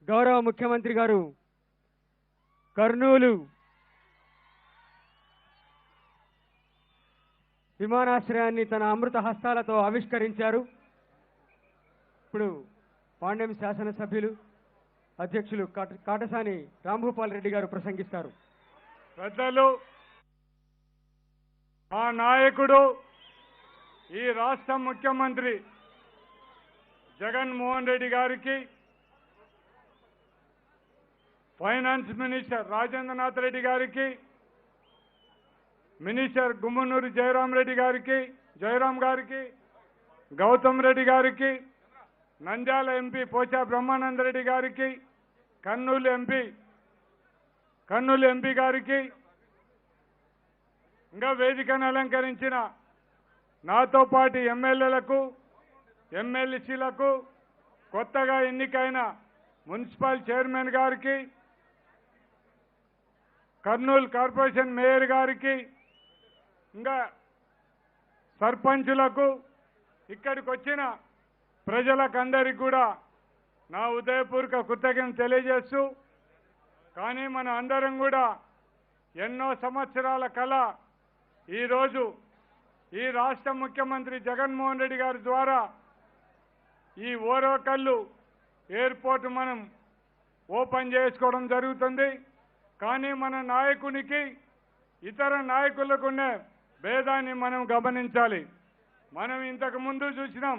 గౌరవ ముఖ్యమంత్రి గారు కర్నూలు విమానాశ్రయాన్ని తన అమృత హస్తాలతో ఆవిష్కరించారు. ఇప్పుడు పాండ్యం శాసనసభ్యులు అధ్యక్షులు కాటసాని రాంభూపాల్ రెడ్డి గారు ప్రసంగిస్తారు. పెద్దలు, మా నాయకుడు ఈ రాష్ట్ర ముఖ్యమంత్రి జగన్మోహన్ రెడ్డి గారికి, ఫైనాన్స్ మినిస్టర్ రాజేంద్రనాథ్ రెడ్డి గారికి, మినిస్టర్ గుమ్మనూరు జయరాం గారికి, గౌతమ్ రెడ్డి గారికి, నంద్యాల ఎంపీ పోచా బ్రహ్మానందరెడ్డి గారికి, కర్నూలు ఎంపీ గారికి, ఇంకా వేదికను అలంకరించిన నాతో పాటు ఎమ్మెల్యేలకు, ఎమ్మెల్సీలకు, కొత్తగా ఎన్నికైన మున్సిపల్ చైర్మన్ గారికి, కర్నూలు కార్పొరేషన్ మేయర్ గారికి, ఇంకా సర్పంచులకు, ఇక్కడికి వచ్చిన ప్రజలకందరికీ కూడా నా ఉదయపూర్వక కృతజ్ఞతలు తెలియజేస్తూ, కానీ మన అందరం కూడా ఎన్నో సంవత్సరాల కళ ఈరోజు ఈ రాష్ట్ర ముఖ్యమంత్రి జగన్మోహన్ రెడ్డి గారి ద్వారా ఈ ఓరవకల్లు ఎయిర్పోర్ట్ మనం ఓపెన్ చేసుకోవడం జరుగుతుంది. కానీ మన నాయకునికి ఇతర నాయకులకునే భేదాన్ని మనం గమనించాలి. మనం ఇంతకు ముందు చూసినాం,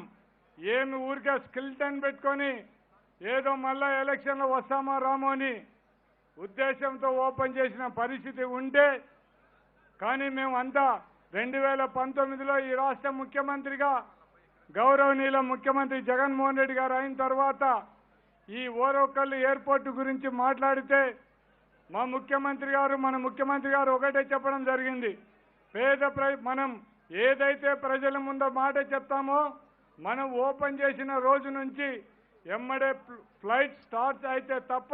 ఏమి ఊరికే స్కిల్టన్ పెట్టుకొని ఏదో మళ్ళా ఎలక్షన్లో వస్తామో రామో అని ఉద్దేశంతో ఓపెన్ చేసిన పరిస్థితి ఉంటే, కానీ మేమంతా 2019లో ఈ రాష్ట్ర ముఖ్యమంత్రిగా గౌరవనీయుల ముఖ్యమంత్రి జగన్మోహన్ రెడ్డి గారు అయిన తర్వాత ఈ ఓరవకల్లు ఎయిర్పోర్ట్ గురించి మాట్లాడితే మన ముఖ్యమంత్రి గారు ఒకటే చెప్పడం జరిగింది. మనం ఏదైతే ప్రజల ముందు మాట చెప్తామో, మనం ఓపెన్ చేసిన రోజు నుంచి ఎమ్మడే ఫ్లైట్ స్టార్ట్ అయితే తప్ప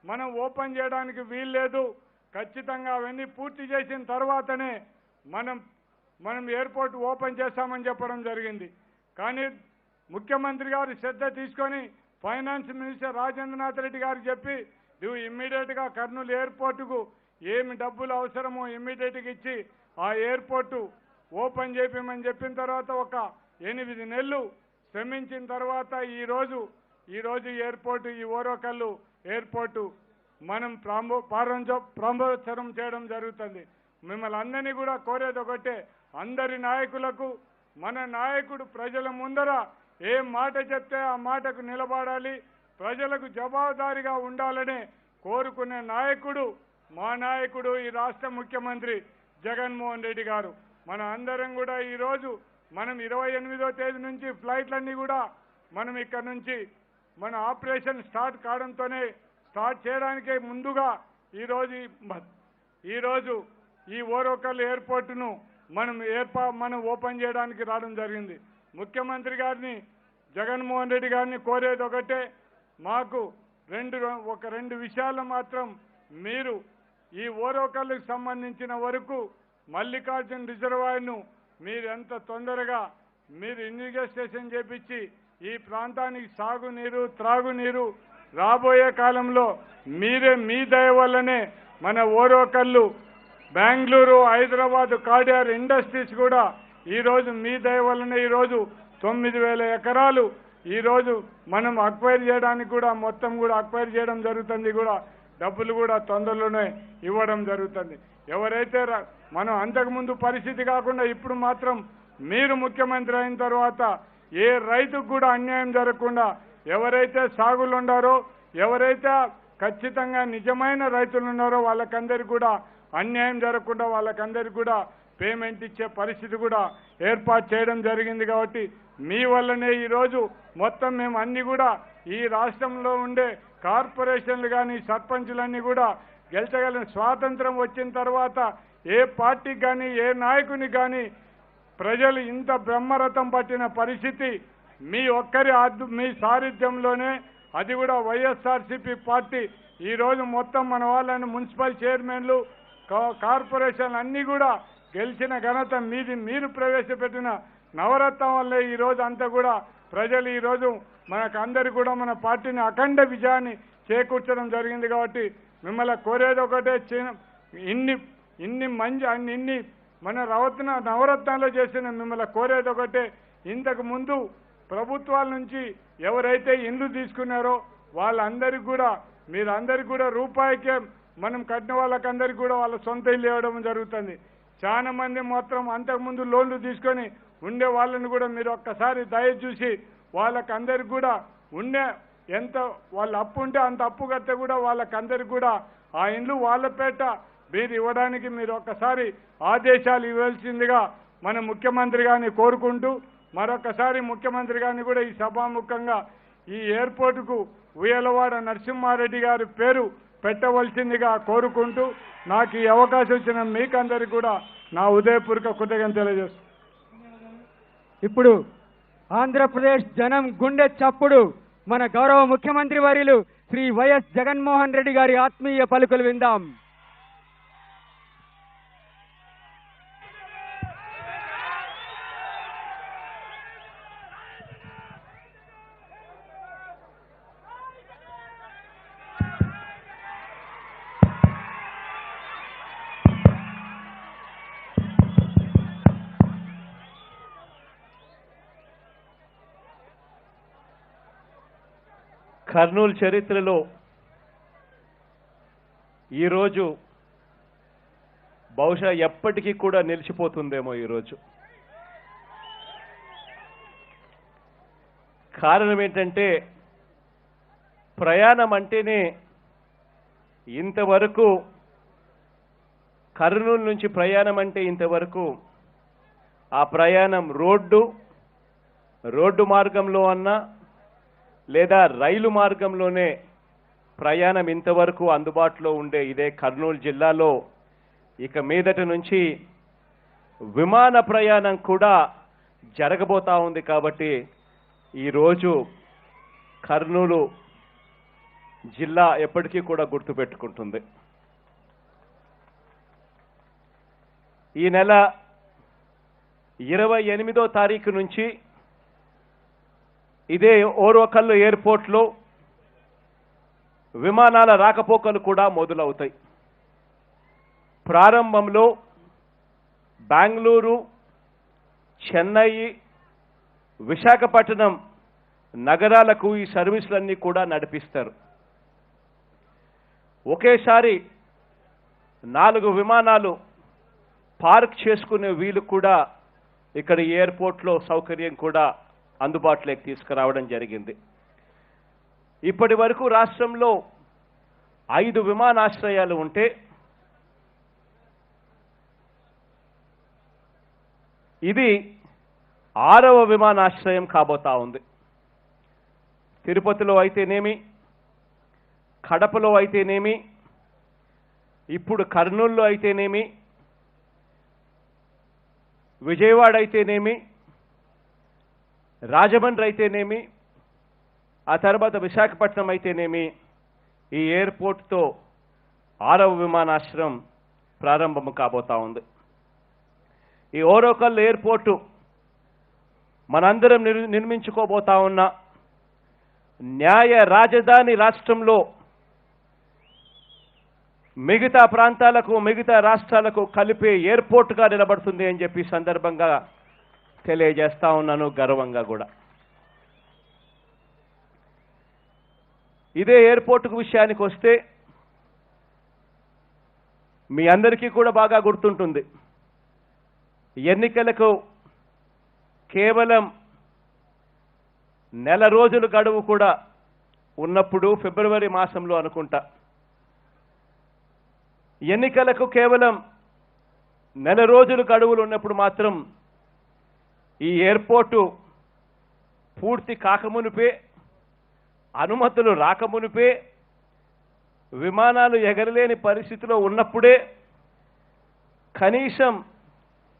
మనం ఓపెన్ చేయడానికి వీల్లేదు. ఖచ్చితంగా అవన్నీ పూర్తి చేసిన తర్వాతనే మనం ఎయిర్పోర్ట్ ఓపెన్ చేస్తామని చెప్పడం జరిగింది. కానీ ముఖ్యమంత్రి గారు శ్రద్ధ తీసుకొని ఫైనాన్స్ మినిస్టర్ రాజేంద్రనాథ్ రెడ్డి గారికి చెప్పి, నువ్వు ఇమ్మీడియట్గా కర్నూలు ఎయిర్పోర్టుకు ఏమి డబ్బులు అవసరమో ఇమ్మీడియట్గా ఇచ్చి ఆ ఎయిర్పోర్టు ఓపెన్ చేయమని చెప్పిన తర్వాత ఒక 8 నెలలు శ్రమించిన తర్వాత ఈరోజు ఎయిర్పోర్టు, ఈ ఓరవకల్లు ఎయిర్పోర్టు మనం ప్రారంభోత్సవం చేయడం జరుగుతుంది. మిమ్మల్ని అందరినీ కూడా కోరేది ఒకటే, అందరి నాయకులకు మన నాయకుడు ప్రజల ముందర ఏ మాట చెప్తే ఆ మాటకు నిలబడాలి, ప్రజలకు జవాబుదారీగా ఉండాలని కోరుకునే నాయకుడు మా నాయకుడు ఈ రాష్ట్ర ముఖ్యమంత్రి జగన్మోహన్ రెడ్డి గారు. మన అందరం కూడా ఈరోజు మనం 28వ తేదీ నుంచి ఫ్లైట్లన్నీ కూడా మనం ఇక్కడ నుంచి మన ఆపరేషన్ స్టార్ట్ కావడంతోనే స్టార్ట్ చేయడానికే ముందుగా ఈరోజు ఈ ఓరవకల్లు ఎయిర్పోర్టును మనం ఓపెన్ చేయడానికి రావడం జరిగింది. ముఖ్యమంత్రి గారిని జగన్మోహన్ రెడ్డి గారిని కోరేది ఒకటే, మాకు రెండు విషయాలు మాత్రం మీరు ఈ ఓరవకల్లుకు సంబంధించిన వరకు మల్లికార్జున రిజర్వాయర్ను మీరు ఎంత తొందరగా మీరు ఇన్వెస్టిగేషన్ చేపించి ఈ ప్రాంతానికి సాగునీరు, త్రాగునీరు రాబోయే కాలంలో మీరే మీ దయ వల్లనే మన ఓరవకల్లు, బెంగళూరు, హైదరాబాద్ కార్డియార్ ఇండస్ట్రీస్ కూడా ఈరోజు మీ దయ వల్లనే ఈరోజు 9,000 ఎకరాలు ఈరోజు మనం అక్వైర్ చేయడానికి కూడా మొత్తం కూడా అక్వైర్ చేయడం జరుగుతుంది. కూడా డబ్బులు కూడా తొందరలోనే ఇవ్వడం జరుగుతుంది. ఎవరైతే మనం అంతకుముందు పరిస్థితి కాకుండా ఇప్పుడు మాత్రం మీరు ముఖ్యమంత్రి అయిన తర్వాత ఏ రైతుకు కూడా అన్యాయం జరగకుండా, ఎవరైతే సాగులు ఉన్నారో, ఎవరైతే ఖచ్చితంగా నిజమైన రైతులు ఉన్నారో వాళ్ళకందరికీ కూడా అన్యాయం జరగకుండా వాళ్ళకందరికీ కూడా పేమెంట్ ఇచ్చే పరిస్థితి కూడా ఏర్పాటు చేయడం జరిగింది. కాబట్టి మీ వల్లనే ఈరోజు మొత్తం మేము అన్ని కూడా ఈ రాష్ట్రంలో ఉండే కార్పొరేషన్లు కానీ సర్పంచులన్నీ కూడా గెలిచగలిగిన స్వాతంత్రం వచ్చిన తర్వాత ఏ పార్టీకి కానీ ఏ నాయకునికి కానీ ప్రజలు ఇంత బ్రహ్మరథం పట్టిన పరిస్థితి మీ సారథ్యంలోనే, అది కూడా వైఎస్ఆర్సీపీ పార్టీ ఈరోజు మొత్తం మన వాళ్ళని మున్సిపల్ చైర్మన్లు, కార్పొరేషన్లు అన్నీ కూడా గెలిచిన ఘనత మీది. మీరు ప్రవేశపెట్టిన నవరత్నం వల్లే ఈరోజు అంతా కూడా ప్రజలు ఈరోజు మనకందరికీ కూడా మన పార్టీని అఖండ విజయాన్ని చేకూర్చడం జరిగింది. కాబట్టి మిమ్మల్ని కోరేది ఒకటే, ఇన్ని మన నవరత్నాలు చేసిన మిమ్మల్ని కోరేది ఒకటే, ఇంతకు ముందు ప్రభుత్వాల నుంచి ఎవరైతే ఇండ్లు తీసుకున్నారో వాళ్ళందరికీ కూడా మీరందరికీ కూడా రూపాయికే మనం కట్టిన వాళ్ళకందరికీ కూడా వాళ్ళ సొంత ఇల్లు ఇవ్వడం జరుగుతుంది. చాలా మంది మాత్రం అంతకుముందు లోన్లు తీసుకొని ఉండే వాళ్ళని కూడా మీరు ఒక్కసారి దయ చూసి వాళ్ళకందరికీ కూడా ఉండే ఎంత వాళ్ళ అప్పు ఉంటే అంత అప్పు కడితే కూడా వాళ్ళకందరికీ కూడా ఆ ఇండ్లు వాళ్ళ పేట మీరు ఇవ్వడానికి మీరు ఒక్కసారి ఆదేశాలు ఇవ్వాల్సిందిగా మన ముఖ్యమంత్రి గారిని కోరుకుంటూ, మరొకసారి ముఖ్యమంత్రి గారిని కూడా ఈ సభాముఖంగా ఈ ఎయిర్పోర్టుకు ఉయ్యలవాడ నరసింహారెడ్డి గారి పేరు పెట్టవలసిందిగా కోరుకుంటూ, నాకు ఈ అవకాశం ఇచ్చిన మీకందరికీ కూడా నా ఉదయపూర్వక కృతజ్ఞతలు తెలియజేస్తున్నాను. ఇప్పుడు ఆంధ్రప్రదేశ్ జనం గుండె చప్పుడు మన గౌరవ ముఖ్యమంత్రి వర్యులు శ్రీ వైఎస్ జగన్మోహన్ రెడ్డి గారి ఆత్మీయ పలుకులు విందాం. కర్నూలు చరిత్రలో ఈరోజు బహుశా ఎప్పటికీ కూడా నిలిచిపోతుందేమో. ఈరోజు కారణం ఏంటంటే, ప్రయాణం అంటేనే ఇంతవరకు కర్నూలు నుంచి ప్రయాణం అంటే ఇంతవరకు ఆ ప్రయాణం రోడ్డు మార్గంలో అన్నా లేదా రైలు మార్గంలోనే ప్రయాణం ఇంతవరకు అందుబాటులో ఉండే ఇదే కర్నూలు జిల్లాలో ఇక మీదటి నుంచి విమాన ప్రయాణం కూడా జరగబోతా ఉంది. కాబట్టి ఈరోజు కర్నూలు జిల్లా ఎప్పటికీ కూడా గుర్తుపెట్టుకుంటుంది. ఈ నెల 28వ తారీఖు నుంచి ఇదే ఓర్వకల్లు ఎయిర్పోర్ట్లో విమానాల రాకపోకలు కూడా మొదలవుతాయి. ప్రారంభంలో బెంగళూరు, చెన్నై, విశాఖపట్నం నగరాలకు ఈ సర్వీసులన్నీ కూడా నడిపిస్తారు. ఒకేసారి 4 విమానాలు పార్క్ చేసుకునే వీలు కూడా ఇక్కడ ఎయిర్పోర్ట్లో సౌకర్యం కూడా అందుబాటులోకి తీసుకురావడం జరిగింది. ఇప్పటి వరకు రాష్ట్రంలో 5 విమానాశ్రయాలు ఉంటే ఇది 6వ విమానాశ్రయం కాబోతా ఉంది. తిరుపతిలో అయితేనేమి, కడపలో అయితేనేమి, ఇప్పుడు కర్నూలులో అయితేనేమి, విజయవాడ అయితేనేమి, రాజమండ్రి అయితేనేమి, ఆ తర్వాత విశాఖపట్నం అయితేనేమి, ఈ ఎయిర్పోర్ట్తో 6వ విమానాశ్రయం ప్రారంభం కాబోతా ఉంది. ఈ ఓరోకల్ ఎయిర్పోర్టు మనందరం నిర్మించుకోబోతా ఉన్న న్యాయ రాజధాని రాష్ట్రంలో మిగతా ప్రాంతాలకు, మిగతా రాష్ట్రాలకు కలిపే ఎయిర్పోర్ట్గా నిలబడుతుంది అని చెప్పి సందర్భంగా తెలియజేస్తా ఉన్నాను, గర్వంగా కూడా. ఇదే ఎయిర్పోర్టుకు విషయానికి వస్తే మీ అందరికీ కూడా బాగా గుర్తుంటుంది, ఎన్నికలకు కేవలం నెల రోజులు గడువు కూడా ఉన్నప్పుడు, ఫిబ్రవరి మాసంలో అనుకుంటా, ఎన్నికలకు కేవలం నెల రోజులు గడువులు ఉన్నప్పుడు మాత్రం ఈ ఎయిర్పోర్టు పూర్తి కాకమునిపే, అనుమతులు రాకమునిపే, విమానాలు ఎగరలేని పరిస్థితిలో ఉన్నప్పుడే, కనీసం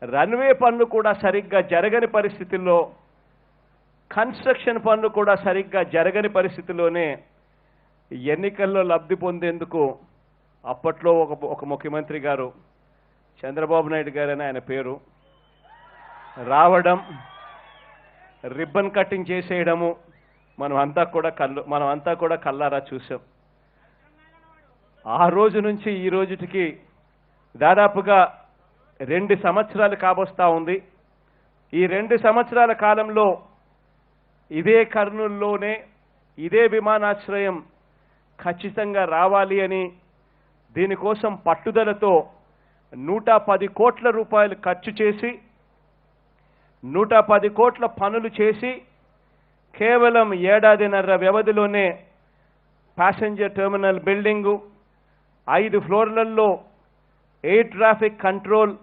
రన్వే పనులు కూడా సరిగ్గా జరగని పరిస్థితుల్లో, కన్స్ట్రక్షన్ పనులు కూడా సరిగ్గా జరగని పరిస్థితిలోనే ఎన్నికల్లో లబ్ధి పొందేందుకు అప్పట్లో ఒక ముఖ్యమంత్రి గారు, చంద్రబాబు నాయుడు గారని ఆయన పేరు, రావడం, రిబ్బన్ కటింగ్ చేసేయడము మనమంతా కూడా కళ్ళారా చూసాం. ఆ రోజు నుంచి ఈ రోజుటికి దాదాపుగా 2 సంవత్సరాలు కాబోస్తా ఉంది. ఈ 2 సంవత్సరాల కాలంలో ఇదే కర్నూలులోనే ఇదే విమానాశ్రయం ఖచ్చితంగా రావాలి అని దీనికోసం పట్టుదలతో 110 కోట్ల రూపాయలు ఖర్చు చేసి 110 కోట్ల పనులు చేసి కేవలం ఏడాదిన్నర వ్యవధిలోనే ప్యాసింజర్ టెర్మినల్ బిల్డింగు 5 ఫ్లోర్లలో air traffic control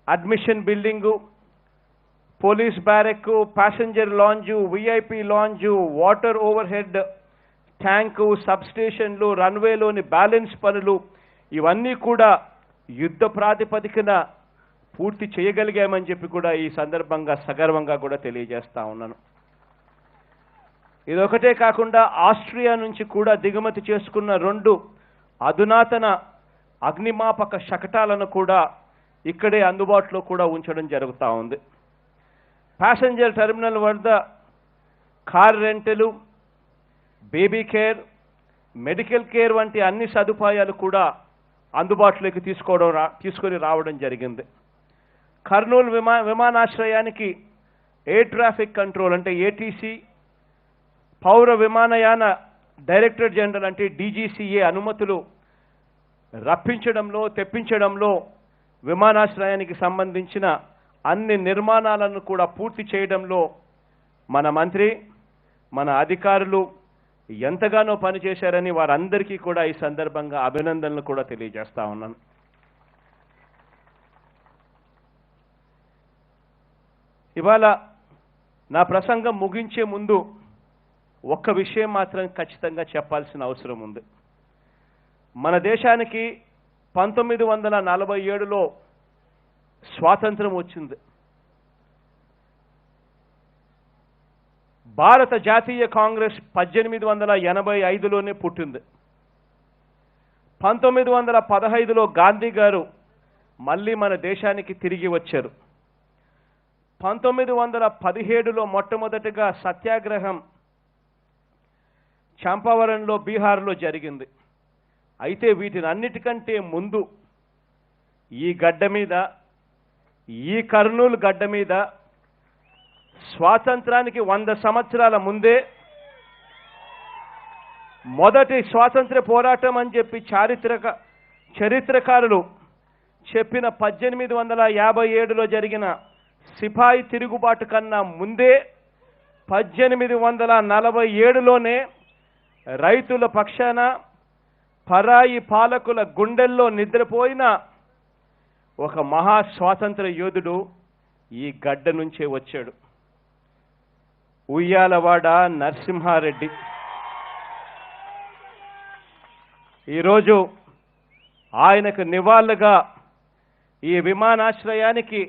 admission building police బ్యారెక్కు passenger lounge VIP lounge water over head tank సబ్స్టేషన్లు రన్వేలోని బ్యాలెన్స్ పనులు ఇవన్నీ కూడా యుద్ధ ప్రాతిపదికన పూర్తి చేయగలిగామని చెప్పి కూడా ఈ సందర్భంగా సగర్వంగా కూడా తెలియజేస్తా ఉన్నాను. ఇదొకటే కాకుండా ఆస్ట్రియా నుంచి కూడా దిగుమతి చేసుకున్న 2 అధునాతన అగ్నిమాపక శకటాలను కూడా ఇక్కడే అందుబాటులో కూడా ఉంచడం జరుగుతూ ఉంది. ప్యాసింజర్ టెర్మినల్ వద్ద కార్ రెంటలు, బేబీ కేర్, మెడికల్ కేర్ వంటి అన్ని సదుపాయాలు కూడా అందుబాటులోకి తీసుకొని రావడం జరిగింది. కర్నూలు విమానాశ్రయానికి ఎయిర్ ట్రాఫిక్ కంట్రోల్ అంటే ఏటీసీ, పౌర విమానయాన డైరెక్టర్ జనరల్ అంటే డీజీసీఏ అనుమతులు రప్పించడంలో తెప్పించడంలో విమానాశ్రయానికి సంబంధించిన అన్ని నిర్మాణాలను కూడా పూర్తి చేయడంలో మన మంత్రి మన అధికారులు ఎంతగానో పనిచేశారని వారందరికీ కూడా ఈ సందర్భంగా అభినందనలు కూడా తెలియజేస్తా ఉన్నాను. ఇవాళ నా ప్రసంగం ముగించే ముందు ఒక్క విషయం మాత్రం ఖచ్చితంగా చెప్పాల్సిన అవసరం ఉంది. మన దేశానికి 1947లో స్వాతంత్రం వచ్చింది. భారత జాతీయ కాంగ్రెస్ 1885లోనే పుట్టింది. 1915లో గాంధీ గారు మళ్ళీ మన దేశానికి తిరిగి వచ్చారు. 1917లో మొట్టమొదటిగా సత్యాగ్రహం చంపావరంలో బీహార్లో జరిగింది. అయితే వీటినన్నిటికంటే ముందు ఈ గడ్డ మీద ఈ కర్నూలు గడ్డ మీద స్వాతంత్రానికి 100 సంవత్సరాల ముందే మొదటి స్వాతంత్ర పోరాటం అని చెప్పి చరిత్రకారులు చెప్పిన 1857లో జరిగిన సిపాయి తిరుగుబాటు కన్నా ముందే 1847లోనే రైతుల పక్షాన పరాయి పాలకుల గుండెల్లో నిద్రపోయిన ఒక మహా స్వాతంత్ర యోధుడు ఈ గడ్డ నుంచే వచ్చాడు. ఉయ్యాలవాడ నరసింహారెడ్డి. ఈరోజు ఆయనకు నివాళులుగా ఈ విమానాశ్రయానికి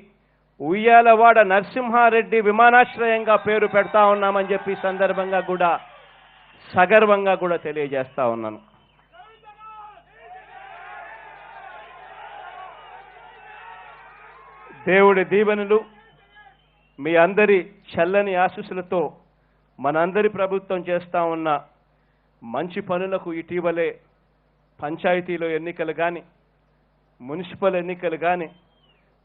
ఉయ్యాలవాడ నరసింహారెడ్డి విమానాశ్రయంగా పేరు పెడతా ఉన్నామని చెప్పి సందర్భంగా కూడా సగర్వంగా కూడా తెలియజేస్తా ఉన్నాను. దేవుడి దీవెనలు మీ అందరి చల్లని ఆశీస్సులతో మనందరి ప్రభుత్వం చేస్తా ఉన్న మంచి పనులకు ఇటీవలే పంచాయతీలో ఎన్నికలు కానీ మున్సిపల్ ఎన్నికలు కానీ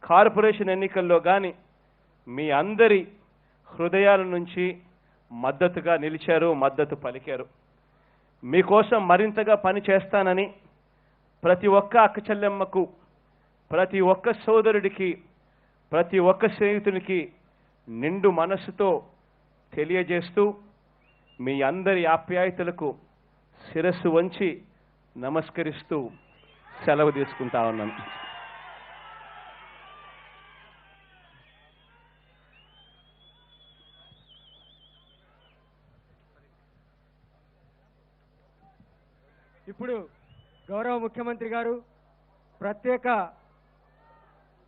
కార్పొరేషన్ ఎన్నికల్లో కానీ మీ అందరి హృదయాల నుంచి మద్దతుగా నిలిచారు, మద్దతు పలికారు. మీకోసం మరింతగా పని చేస్తానని ప్రతి ఒక్క అక్క చెల్లెమ్మకు, ప్రతి ఒక్క సోదరుడికి, ప్రతి ఒక్క స్నేహితునికి నిండు మనస్సుతో తెలియజేస్తూ మీ అందరి ఆప్యాయతలకు శిరస్సు వంచి నమస్కరిస్తూ సెలవు తీసుకుంటా ఉన్నాను. ఇప్పుడు గౌరవ ముఖ్యమంత్రి గారు ప్రత్యేక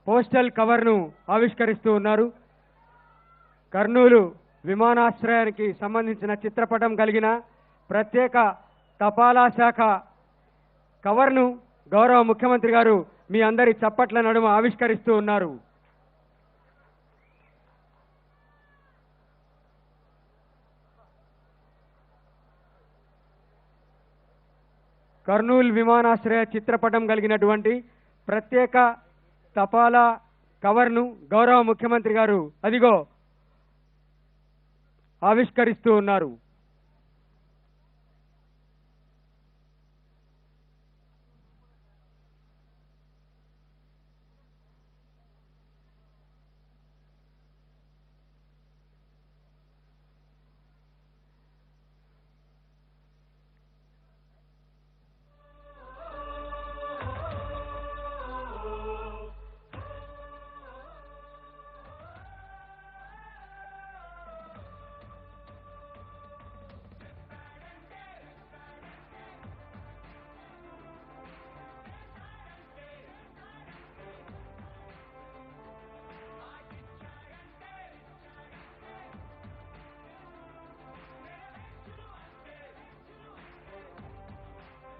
పోస్టల్ కవర్ను ఆవిష్కరిస్తూ ఉన్నారు. కర్నూలు విమానాశ్రయానికి సంబంధించిన చిత్రపటం కలిగిన ప్రత్యేక తపాలా శాఖ కవర్ను గౌరవ ముఖ్యమంత్రి గారు మీ అందరి చప్పట్ల నడుమ ఆవిష్కరిస్తూ ఉన్నారు. కర్నూలు విమానాశ్రయ చిత్రపటం కలిగినటువంటి ప్రత్యేక తపాలా కవర్ను గౌరవ ముఖ్యమంత్రి గారు అదిగో ఆవిష్కరిస్తూ ఉన్నారు.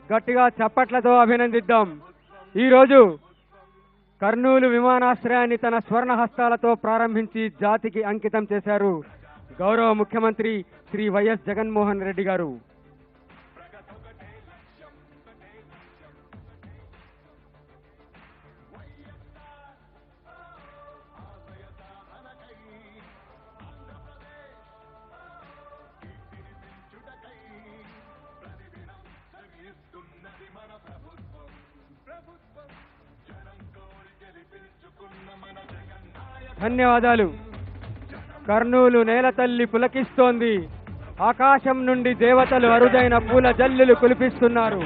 గట్టిగా చప్పట్లతో అభినందిద్దాం. ఈరోజు కర్నూలు విమానాశ్రయాన్ని తన స్వర్ణ హస్తాలతో ప్రారంభించి జాతికి అంకితం చేశారు గౌరవ ముఖ్యమంత్రి శ్రీ వైఎస్ జగన్మోహన్ రెడ్డి గారు. ధన్యవాదాలు. కర్నూలు నేల తల్లి పులకిస్తోంది. ఆకాశం నుండి దేవతలు అరుదైన పూల జల్లులు కులిపిస్తున్నారు.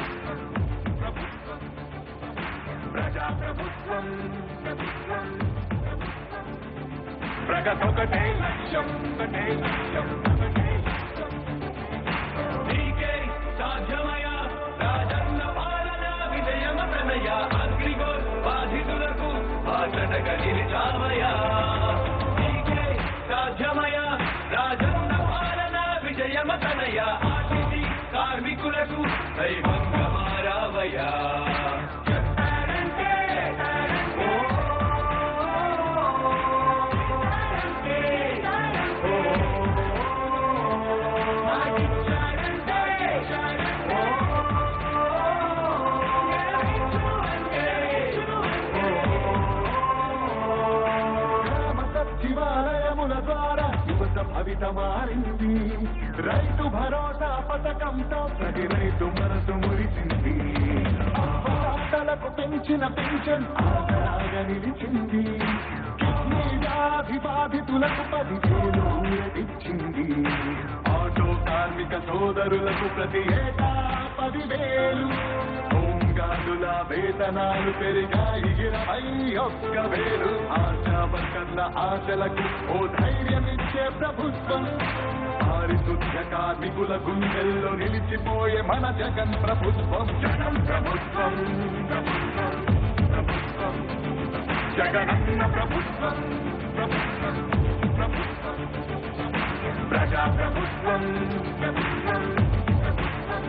కార్మికులకు దైవంగా మారావయ్యా. సచివాలయముల ద్వారా యువత భవిత మారింది. రైతు భరోసా పథకంతో ప్రతి రైతు మనసు మురిసింది. పంటలకు పెంచిన పెన్షన్ ఆసరాగా నిలిచింది. కిడ్నీ వ్యాధి బాధితులకు 10,000 ఊరటిచ్చింది. ఆటో కార్మిక సోదరులకు ప్రతి ఏటా 10,000. హోంగార్డుల వేతనాలు పెరిగాయి 21,000. ఆశా వర్కర్ల ఆశలకు ఓ ధైర్యమిచ్చే ప్రభుత్వం. పారిశుద్ధ్య కార్మికుల గుండెల్లో నిలిచిపోయే మన జగన్ ప్రభుత్వం. జగన్ ప్రభుత్వం, ప్రభుత్వం, ప్రభుత్వం, జగనన్న ప్రభుత్వం, ప్రభుత్వం, ప్రభుత్వం, ప్రజా ప్రభుత్వం, ప్రభుత్వం, ప్రభుత్వం.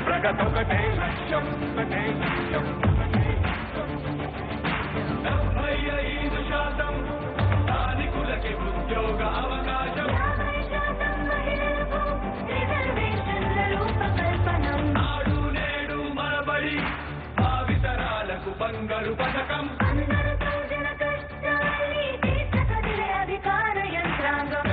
ప్రగతొకటే లక్ష్యం, ఒకటే లక్ష్యం, ఒకటే లక్ష్యం. 75% స్థానికులకి ఉద్యోగ అవకాశం. నాడు నేడు మనబడి భావితరాలకు బంగారు పథకం. అధికార యంత్రాంగం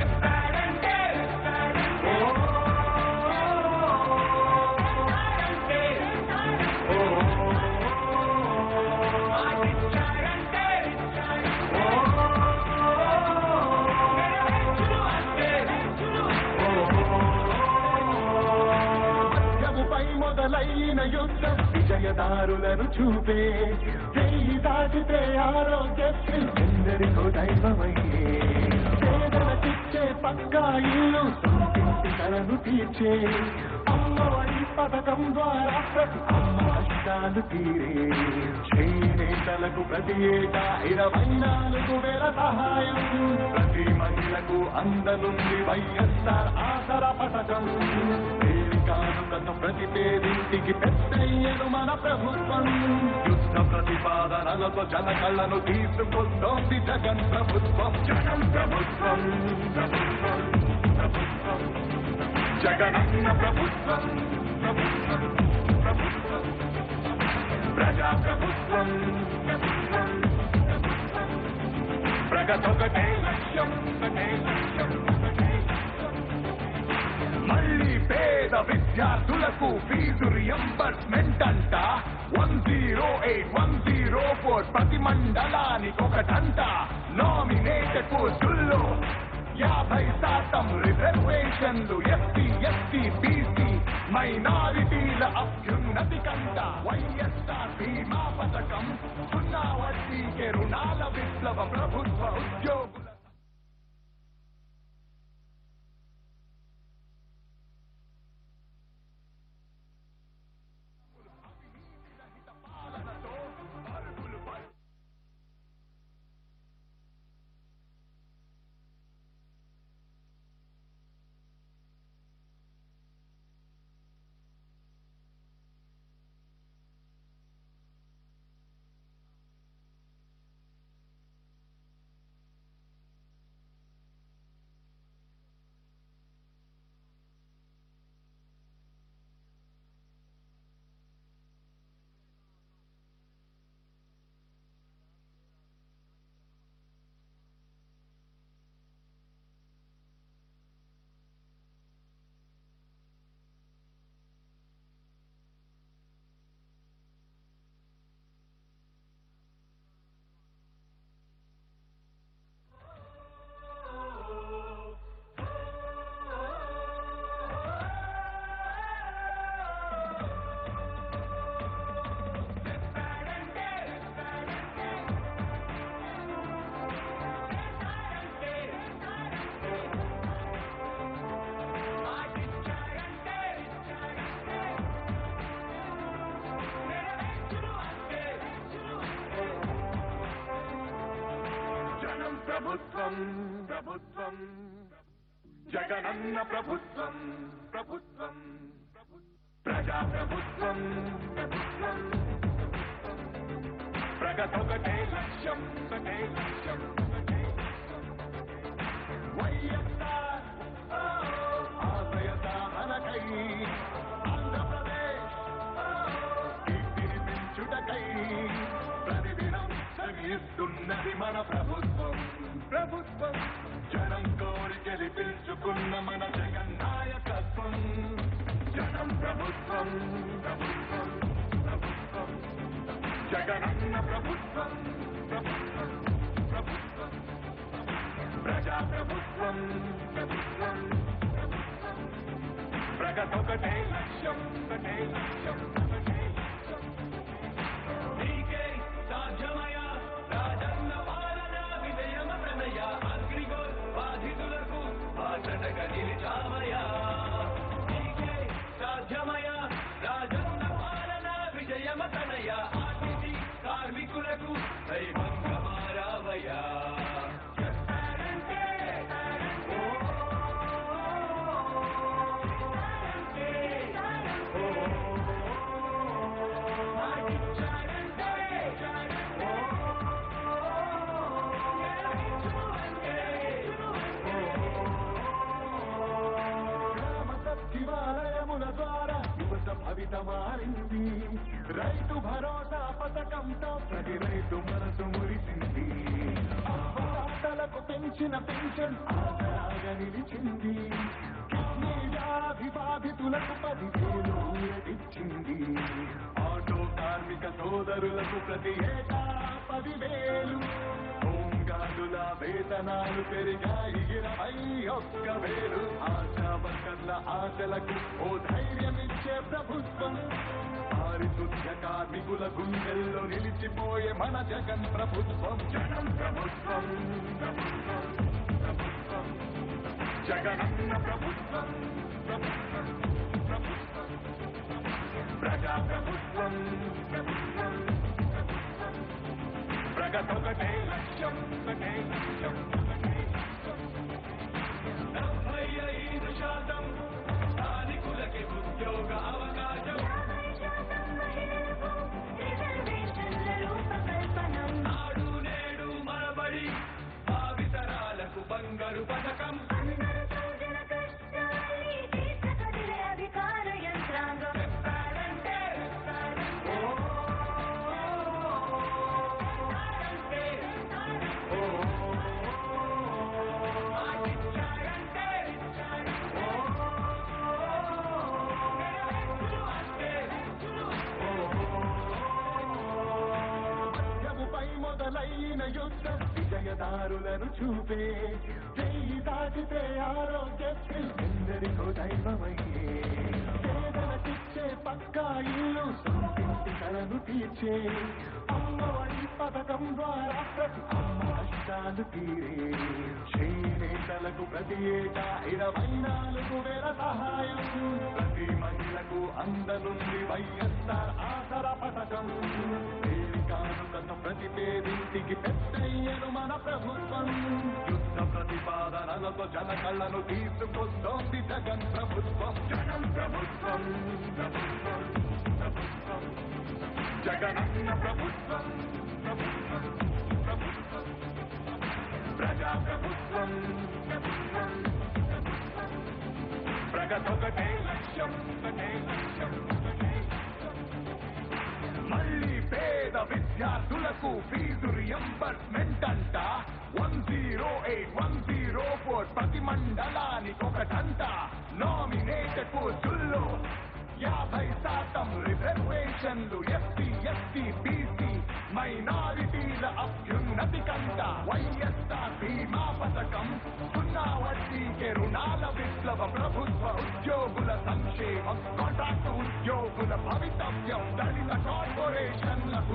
మొదలైన యుద్ధం విజయదారులను చూపే. చెయ్యి దాటితే ఆరోగ్యశ్రీ ఎందరికో దైవమయ్యే. పేదలకిచ్చే పక్కా ఇల్లు సొంతింటి కలను తీర్చే. అమ్మఒడి పథకం ద్వారా ప్రతి అమ్మ కష్టాలు తీరే. చేనేతలకు ప్రతి ఏటా 24,000 సహాయం. ప్రతి మహిళకు అందనుంది వైఎస్ఆర్ ఆసరా పథకం. కానుకను ప్రతి పేదింటికి పెద్దయ్యను మన ప్రభుత్వం. యుద్ధ ప్రతిపాదనలతో జనకళ్ళను తీసుకొస్తోంది జగన్ ప్రభుత్వం. జగన్ ప్రభుత్వం, ప్రభుత్వం, ప్రభుత్వం, జగనన్న ప్రభుత్వం, ప్రభుత్వం, ప్రభుత్వం. ప్రజాప్రభుత్వం ప్రగతొకటే లక్ష్యం మళ్ళీ పేద విద్యార్థులకు ఫీజు రియంబర్స్మెంట్ అంట 108-104 ప్రతి మండలానికొకటంట నామినేటెడ్ పోస్టుల్లో 50% రిజర్వేషన్లు ఎస్సీ బీసీ మైనారిటీల అభ్యున్నతి కంట వైఎస్ఆర్ బీమా పథకం 0 వడ్డీకే రుణాల విప్లవ ప్రభుత్వ ఉద్యోగుల ప్రభుత్వం జగనన్న ప్రభుత్వం ప్రజాప్రభుత్వం ప్రగతొకటే లక్ష్యం వైఎస్ఆర్ ఆశయ సాధనకై ఆంధ్రప్రదేశ్ కీర్తిని పెంచుటకై ప్రతిదినం శ్రమిస్తున్నది మన ప్రభుత్వం జనం కోరి గెలిపించుకున్న మన జగన్ నాయకత్వం జనం ప్రభుత్వం జగనన్న ప్రభుత్వం ప్రజాప్రభుత్వం ప్రగతొకటే లక్ష్యం నీకే సాధ్యమయ రాజన్న పాలన విజయమ ప్రణయ అగ్రిగోల్ బాధితులకు భాషటగా నిలిచామయా నీకే సాధ్యమయ రాజన్న పాలన విజయమ ప్రణయ ఆర్టీసీ కార్మికులకు దైవంగా మారావయా మారింది రైతు భరోసా పథకంతో ప్రతి రైతు మనసు మురిసింది పంటలకు పెంచిన పెన్షన్ ఆసరాగా నిలిచింది కిడ్నీ వ్యాధి బాధితులకు 10,000 ఊరటిచ్చింది ఆటో కార్మిక సోదరులకు ప్రతి ఏటా 10,000 హోంగార్డుల వేతనాలు పెరిగాయి 21,000 ఆశా వర్కర్ల ఆశలకు ఓ ధైర్యమిచ్చే ప్రభుత్వం పారిశుద్ధ్య కార్మికుల గుండెల్లో నిలిచిపోయే మన జగన్ ప్రభుత్వం జగన్ ప్రభుత్వం జగనన్న ప్రభుత్వం ప్రజాప్రభుత్వం ప్రగతొకటే లక్ష్యం 75% స్థానికులకి ఉద్యోగ అవకాశం నాడు నేడు మనబడి భావితరాలకు బంగారు పథకం అధికార యంత్రాంగం చెప్పారంటే కఠిన యుద్ధం విజయదారులను చూపే చెయ్యి దాటితే ఆరోగ్యశ్రీ ఎందరికో దైవమయ్యే పేదలకిచ్చే పక్కా ఇల్లు సొంతింటి కలను తీర్చే అమ్మఒడి పథకం ద్వారా ప్రతి అమ్మ కష్టాలు తీరే చేనేతలకు ప్రతి ఏటా 24,000 సహాయం ప్రతి మహిళకు అందనుంది వైఎస్ఆర్ ఆసరా పథకం కానుకను ప్రతి పేదింటికి పెద్దయ్యను మన ప్రభుత్వం యుద్ధ ప్రతిపాదనలతో జన కళ్ళను తీసుకొస్తోంది జగన్ ప్రభుత్వం జగన్ ప్రభుత్వం ప్రభుత్వం ప్రభుత్వం జగనన్న ప్రభుత్వం ప్రభుత్వం ప్రభుత్వం ప్రజా ప్రభుత్వం ప్రభుత్వం ప్రగతొకటే లక్ష్యం ఒకటే లక్ష్యం ఒకటే లక్ష్యం మళ్ళీ పేద విద్యార్థులకు ఫీజు రియంబర్స్మెంట్ అంట 108,104 ప్రతి మండలానికి ఒకటంట నామినేటెడ్ పోస్టుల్లో 50% రిజర్వేషన్లు ఎస్సీ ఎస్టీ బీసీ మైనారిటీల అభ్యున్నతి కంట వైఎస్ఆర్ బీమా పథకం 0 వడ్డీకే రుణాల విప్లవ ప్రభుత్వ ఉద్యోగుల సంక్షేమం కాంట్రాక్టు ఉద్యోగుల భవితవ్యం దళిత కార్పొరేషన్లకు